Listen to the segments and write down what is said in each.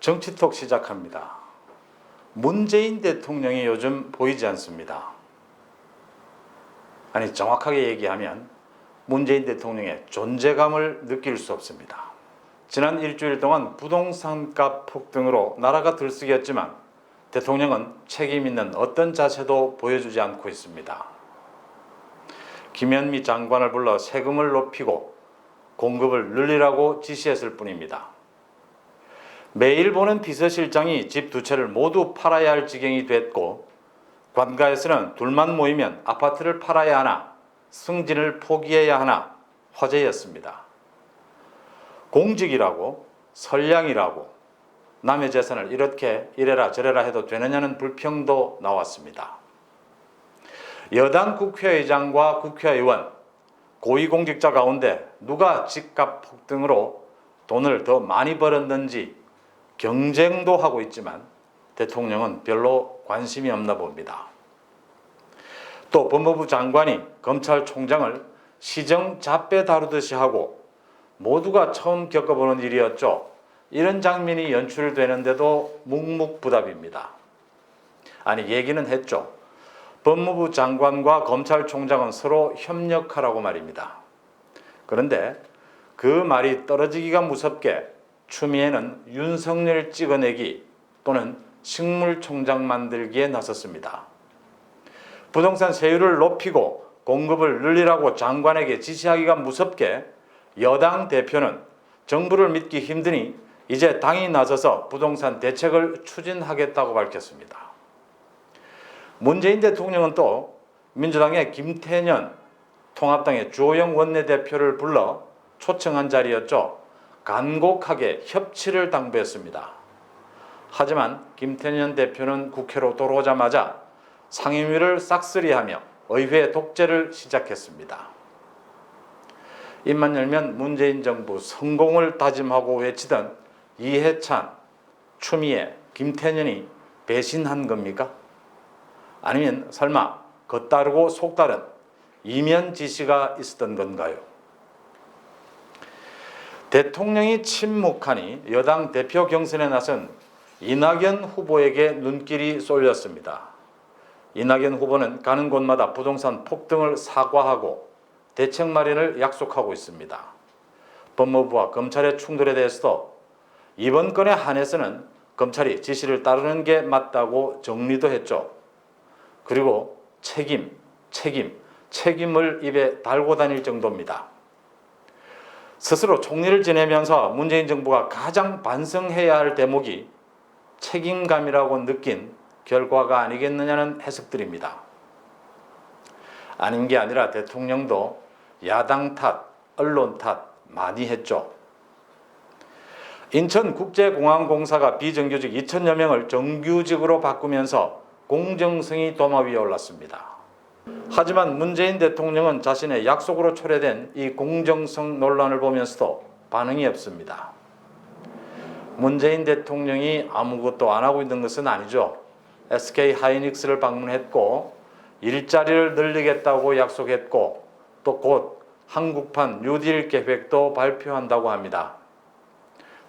정치톡 시작합니다. 문재인 대통령이 요즘 보이지 않습니다. 아니, 정확하게 얘기하면 문재인 대통령의 존재감을 느낄 수 없습니다. 지난 일주일 동안 부동산값 폭등으로 나라가 들썩였지만 대통령은 책임 있는 어떤 자세도 보여주지 않고 있습니다. 김현미 장관을 불러 세금을 높이고 공급을 늘리라고 지시했을 뿐입니다. 매일 보는 비서실장이 집 두 채를 모두 팔아야 할 지경이 됐고, 관가에서는 둘만 모이면 아파트를 팔아야 하나, 승진을 포기해야 하나 화제였습니다. 공직이라고, 선량이라고 남의 재산을 이렇게 이래라 저래라 해도 되느냐는 불평도 나왔습니다. 여당 국회의장과 국회의원, 고위공직자 가운데 누가 집값 폭등으로 돈을 더 많이 벌었는지 경쟁도 하고 있지만 대통령은 별로 관심이 없나 봅니다. 또 법무부 장관이 검찰총장을 시정 잡배 다루듯이 하고 모두가 처음 겪어보는 일이었죠. 이런 장면이 연출되는데도 묵묵부답입니다. 아니, 얘기는 했죠. 법무부 장관과 검찰총장은 서로 협력하라고 말입니다. 그런데 그 말이 떨어지기가 무섭게 추미애는 윤석열 찍어내기 또는 식물총장 만들기에 나섰습니다. 부동산 세율을 높이고 공급을 늘리라고 장관에게 지시하기가 무섭게 여당 대표는 정부를 믿기 힘드니 이제 당이 나서서 부동산 대책을 추진하겠다고 밝혔습니다. 문재인 대통령은 또 민주당의 김태년, 통합당의 주호영 원내대표를 불러 초청한 자리였죠. 간곡하게 협치를 당부했습니다. 하지만 김태년 대표는 국회로 돌아오자마자 상임위를 싹쓸이하며 의회 독재를 시작했습니다. 입만 열면 문재인 정부 성공을 다짐하고 외치던 이해찬, 추미애, 김태년이 배신한 겁니까? 아니면 설마 겉다르고 속다른 이면 지시가 있었던 건가요? 대통령이 침묵하니 여당 대표 경선에 나선 이낙연 후보에게 눈길이 쏠렸습니다. 이낙연 후보는 가는 곳마다 부동산 폭등을 사과하고 대책 마련을 약속하고 있습니다. 법무부와 검찰의 충돌에 대해서도 이번 건에 한해서는 검찰이 지시를 따르는 게 맞다고 정리도 했죠. 그리고 책임을 입에 달고 다닐 정도입니다. 스스로 총리를 지내면서 문재인 정부가 가장 반성해야 할 대목이 책임감이라고 느낀 결과가 아니겠느냐는 해석들입니다. 아닌 게 아니라 대통령도 야당 탓, 언론 탓 많이 했죠. 인천국제공항공사가 비정규직 2,000여 명을 정규직으로 바꾸면서 공정성이 도마 위에 올랐습니다. 하지만 문재인 대통령은 자신의 약속으로 초래된 이 공정성 논란을 보면서도 반응이 없습니다. 문재인 대통령이 아무것도 안 하고 있는 것은 아니죠. SK 하이닉스를 방문했고 일자리를 늘리겠다고 약속했고 또 곧 한국판 뉴딜 계획도 발표한다고 합니다.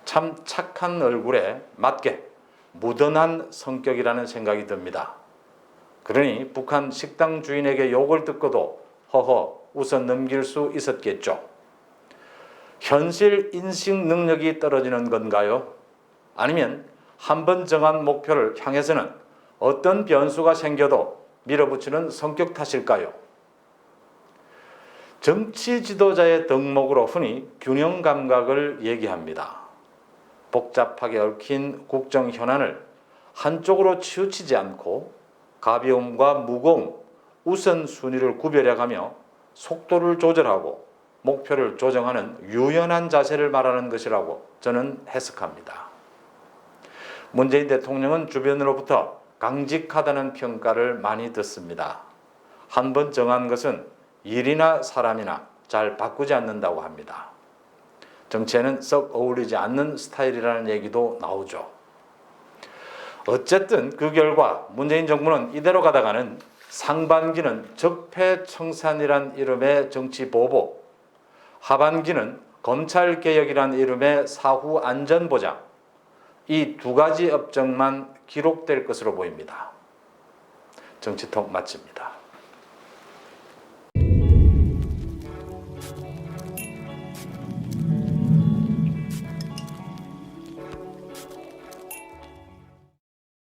참 착한 얼굴에 맞게 무던한 성격이라는 생각이 듭니다. 그러니 북한 식당 주인에게 욕을 듣고도 허허 웃어 넘길 수 있었겠죠. 현실 인식 능력이 떨어지는 건가요? 아니면 한번 정한 목표를 향해서는 어떤 변수가 생겨도 밀어붙이는 성격 탓일까요? 정치 지도자의 덕목으로 흔히 균형 감각을 얘기합니다. 복잡하게 얽힌 국정 현안을 한쪽으로 치우치지 않고 가벼움과 무거움, 우선순위를 구별해가며 속도를 조절하고 목표를 조정하는 유연한 자세를 말하는 것이라고 저는 해석합니다. 문재인 대통령은 주변으로부터 강직하다는 평가를 많이 듣습니다. 한번 정한 것은 일이나 사람이나 잘 바꾸지 않는다고 합니다. 정치에는 썩 어울리지 않는 스타일이라는 얘기도 나오죠. 어쨌든 그 결과 문재인 정부는 이대로 가다가는 상반기는 적폐청산이란 이름의 정치 보복, 하반기는 검찰개혁이란 이름의 사후 안전보장, 이 두 가지 업적만 기록될 것으로 보입니다. 정치톡 마칩니다.